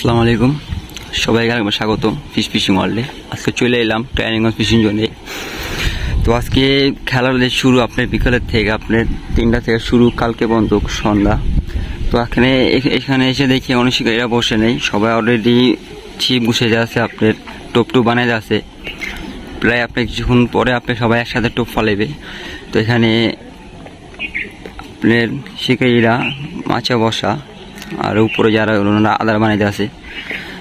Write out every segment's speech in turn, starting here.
আসসালামু আলাইকুম, সবাইকে আরেকবার স্বাগত ফিশ ফিশিং ওয়ার্ল্ডে। আজকে চলে এলাম ট্রেনিগঞ্জ ফিশিং জোনে। তো আজকে খেলার শুরু আপনার বিকালের থেকে, আপনার 3টা থেকে শুরু, কালকে পর্যন্ত সন্ধ্যা। তো এখানে এসে দেখি অনেক শিকারীরা বসে নেই, সবাই অলরেডি ছিপ বসে যাচ্ছে, আপনার টোপ বানাই যাচ্ছে। প্রায় আপনি কিছুক্ষণ পরে আপনি সবাই একসাথে টোপ ফালাইবে। তো এখানে আপনার শিকারীরা মাছে বসা, আর উপরে যারা ওনারা আদার বানাইতে আছে।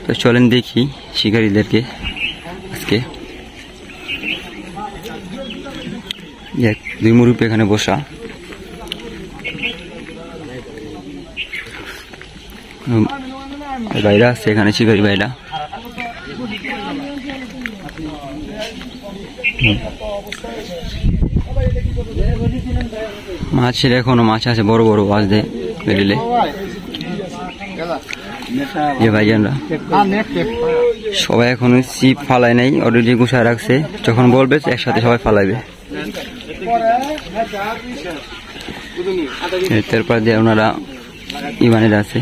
তো চলেন দেখি শিকারীদেরকে। আজকে দুই মুরুব্বি এখানে বসা, ভাইরা আছে এখানে, শিকারী ভাইরা। মাছের এখনো মাছ আছে, বড় বড় মাছ দেয় বেরিলে। যে ভাইজানরা সবাই এখনো ছিপ ফালায় নাই, অলরেডি গুছায় রাখছে, যখন বলবে একসাথে সবাই ফালাইবে। তারপর দিয়ে ওনারা ইমানের আছে।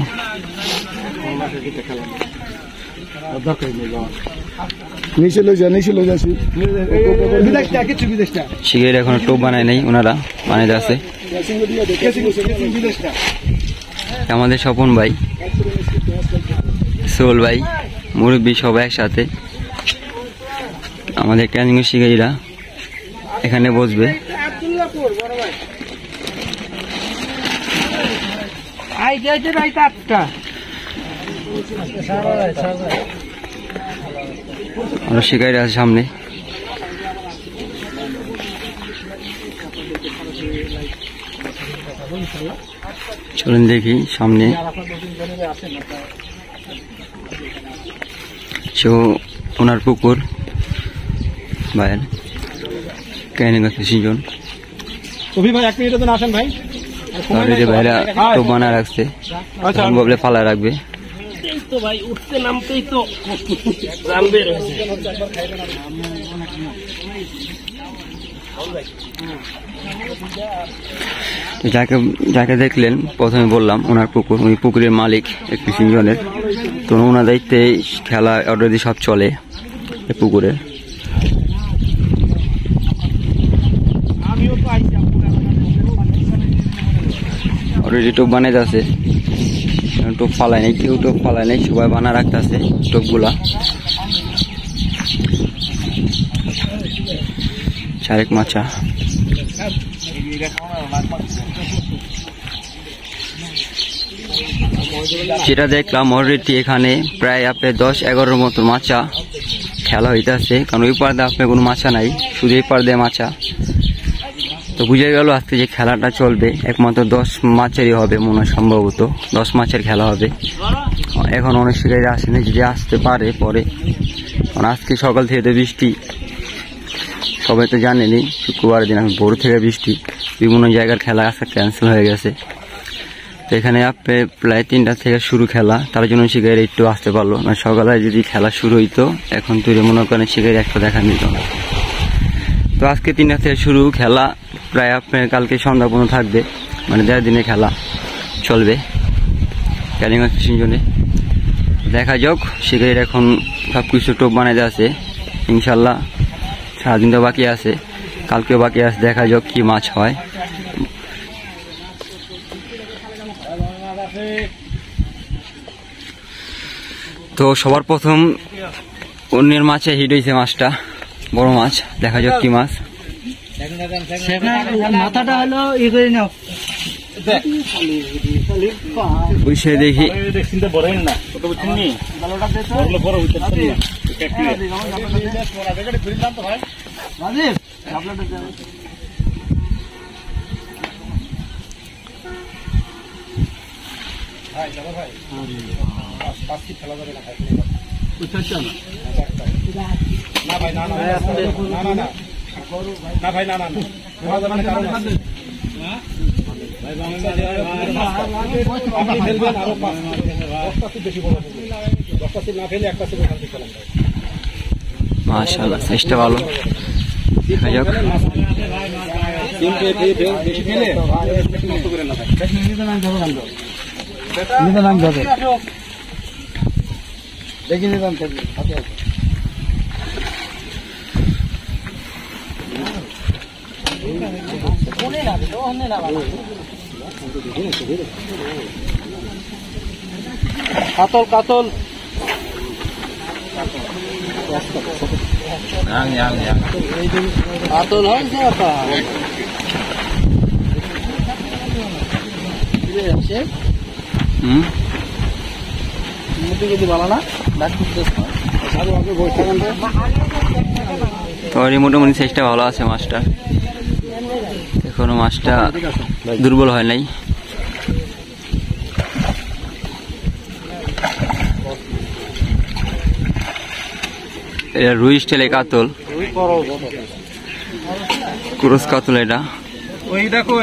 শিখের এখনো টোপ বানায় নাই, ওনারা বানাইতে আছে। আমাদের স্বপন ভাই, সোল ভাই, মুরব্বী সবাই একসাথে। আমাদের ট্রেনিং শিকারীরা এখানে বসবে। আমরা শিকারীরা আছে সামনে। চলুন দেখি সামনে। ওনার পুকুর ভাইয়ের ট্রেনিগঞ্জ ফিশিং জোন। ভাইরা টোপ বানা রাখছে, বলে ফালা রাখবে। যাকে দেখলেন প্রথমে বললাম ওনার পুকুর, উনি পুকুরের মালিক এক ফিশিং জোনের। তো ওনার দায়িত্বে খেলা অলরেডি সব চলে পুকুরে। অলরেডি টোপ বানাইতে আছে, টোপ ফালায় নেই, কেউ টোপ ফালায় নেই, সবাই বানা রাখতে আছে টোপগুলা। চারেক মাছা যেটা দেখলাম অলরেডি এখানে প্রায় আপনার 10-11 মতো মাছা খেলা হইতেছে, কারণ ওই পার দিয়ে আপনার কোনো মাছা নাই, শুধু এই পার দিয়ে মাছা। তো বুঝে গেল আজকে যে খেলাটা চলবে একমাত্র 10 মাছেরই হবে, মনে হয় সম্ভবত 10 মাছের খেলা হবে। এখন অনেক শিকারীরা আসেনি, যদি আসতে পারে পরে, কারণ আজকে সকাল থেকে তো বৃষ্টি, সবাই তো জানেনি শুক্রবার দিন এখন ভোর থেকে বৃষ্টি, বিভিন্ন জায়গার খেলা আজকে ক্যান্সেল হয়ে গেছে। তো এখানে আপনি প্রায় 3টা থেকে শুরু খেলা, তার জন্য শিকারীরা একটু আসতে পারলো না। সকালে যদি খেলা শুরু হইতো এখন তৈরি মনে করেন শিকারী একটা দেখা নিত না। তো আজকে 3টা থেকে শুরু খেলা, প্রায় আপনার কালকে সন্ধ্যা পর্যন্ত থাকবে, মানে 1.5 দিনের খেলা চলবে ট্রেনিগঞ্জ ফিশিং জোনে। দেখা যাক, শিকারীরা এখন সব কিছু টোপ বানাইতে আছে, ইনশাল্লাহ সারাদিন তো বাকি আছে, কালকেও বাকি আছে, দেখা যাক কি মাছ হয়। তো সবার প্রথম অন্যের মাছে হিট হয়েছে, মাছটা বড় মাছ, দেখা যাক কি মাছ। মাথাটা হলো ই করে নাও, বুঝে দেখি। মাশাআল্লাহ, চেষ্টা ভালো। দেখা যাক। দেখি নিলাম কাতল কাতল কাতল হয় যদি ভালো না তো মোটামুটি সাইজটা ভালো আছে মাছটা, এখনো মাছটা দুর্বল হয় নাই। এটা রুই স্টাইলে কাতল, ক্রস কাতল এটা। ওই দেখো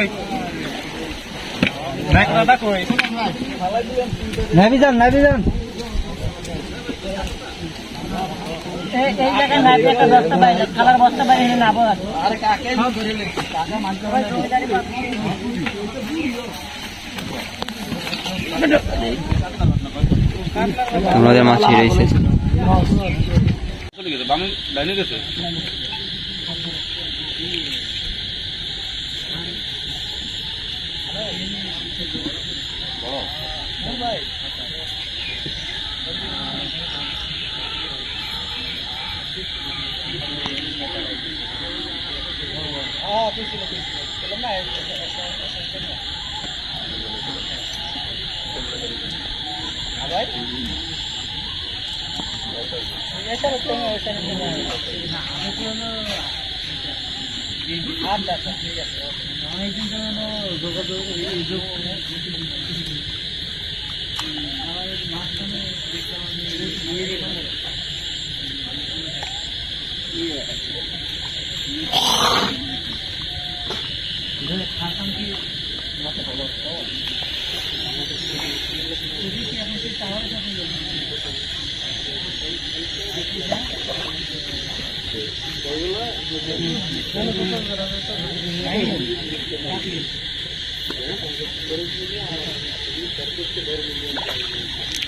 নাবি যান এই জায়গায় নাবি একটা বস্তা বাইরে খাবার বস্তা বাইরে নাবো আরে কাকে ধরে লে কাকা মানতে হয় আমাদের মাছই রয়েছে। চলে গেছে বামে লাইনে গেছে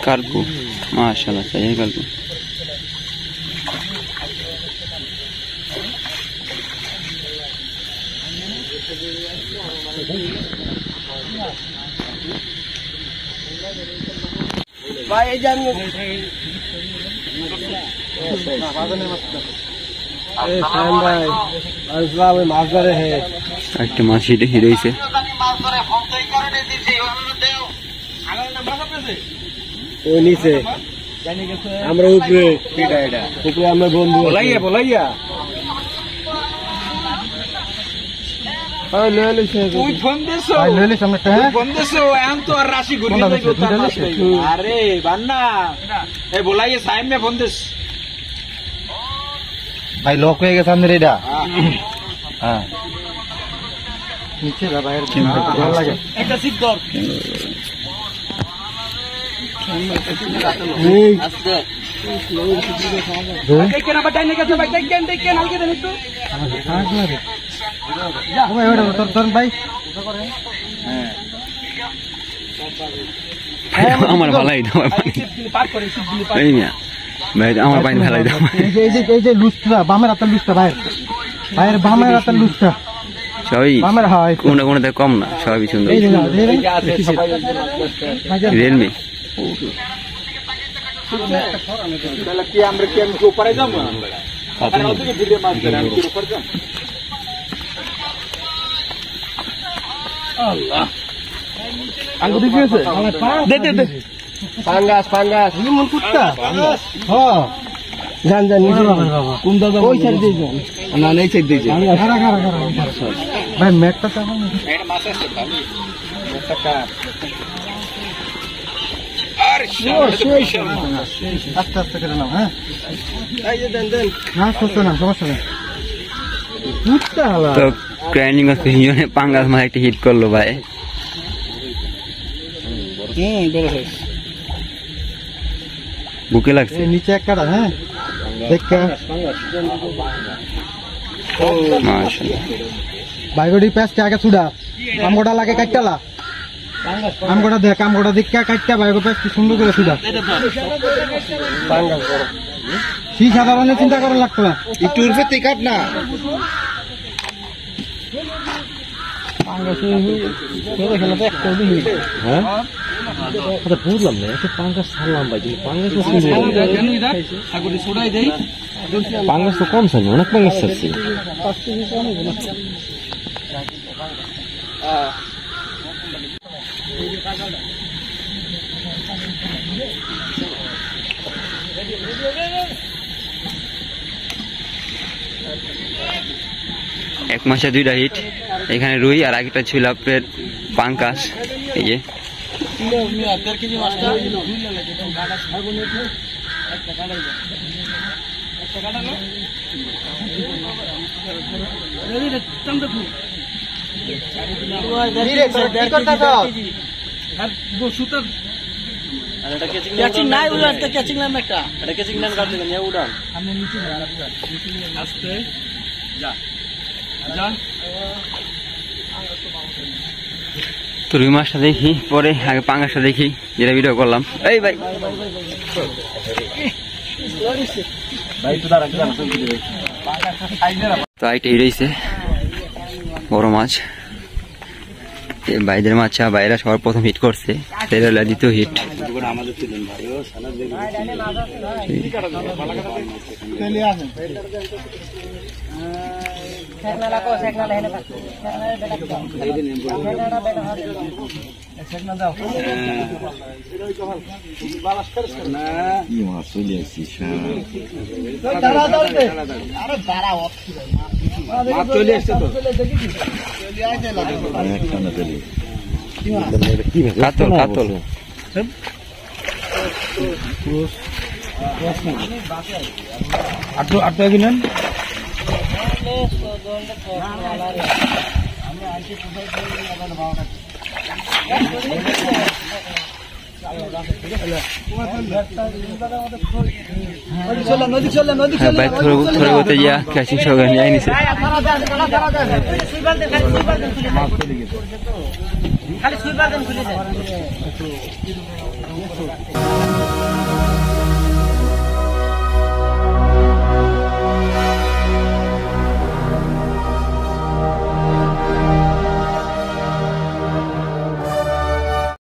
কালকু মাশাআল্লাহ সেই কালকু ভাই এই জানি একটা মাছ হিটে হিরেছে। আমরা উপরে উপরে আমরা বন্ধু বলাইয়া তুই ফোন দিছো ফোন দিছো এখন তো আর রাশি ঘুরিয়ে আরে বান্না এই বলাইয়া সাইম মে ফোন দিস ভাই লক হয়ে গেছে আমাদের এটা হ্যাঁ নিচে বাইরে ভালো লাগে একটা সিট ধর আস্তে দেখেন আবার ডাইনে গেছে ভাই দেখেন আলকে দেন একটু যা ভাই ওটা তোর ভাই হ্যাঁ আমার ভালাই দাও পার করে সিটগুলো পার এই মিয়া ভাই আমার পানি ভালাই দাও। এই যে লুচটা বামের হাতের লুচটা ভাইয়ের বামের হাতের লুচটা সবই বামের হয় কোনটা কোনটা কম না, সবই সুন্দর। রিয়েলমি তাহলে কি আমরা কি আমি উপরে যাব না আমরা ওদিকে ভিডিও মার করে আমি কি উপরে যাব আল্লাহ আঙ্গুরি দিয়েছে দে পাঙ্গাস মন কুত্তা হ্যাঁ জান নিচে কোন দাদা ওই সাইড দিয়ে যান না এই সাইড দিয়ে যান খারা ভাই ম্যাটটা চাপা না এটা মাছ আছে খালি ম্যাটটা কা আর আস্তে আস্তে করে নাও হ্যাঁ এই যে দেন না না সমস্যা নেই কুত্তা হালা তো ক্রাইনিং অফ হিজনে পাঙ্গাস মাছ একটা হিট করলো ভাই। বড় হয়েছে বুকে লাগছে নিচে একটা হ্যাঁ দেখা মাশাআল্লাহ বাইগড়ি পেস্ট আগে ছুড়া আমগোটা লাগে কাটতালা আমগোটা দেখ আমগোটা দিক কাটটা বাইরে কি সুন্দর করে সুদা সেই সাধারণে চিন্তা করা লাগতো না একটু উর্ফে তুই কাট না হ্যাঁ বুঝলাম না একটু পাঙ্গাস ছাড়লাম ভাই পাঙ্গাস পাঙ্গাস তো কম ছাড়বে অনেক পাঙ্গাস ছাড়ছি এক মাসে 2টা হিট এখানে রুই আর আগেটা ছিল আপনার পাঙ্কাস এই যে তো রুই মাছটা দেখি পরে আগে পাঙ্গাসটা দেখি যেটা ভিডিও করলাম এই ভাই তো এইটা হিরইছে বড় মাছ বাইদের মাছা বাইরা সবার প্রথম হিট করছে সেটা দ্বিতীয় হিট কাতল কাতল আটটা কিনেন ভাই থরে হতে যা ক্যাচিং সহকারে নিয়ে নিছে খালি সুইপার দেন খুলে দেন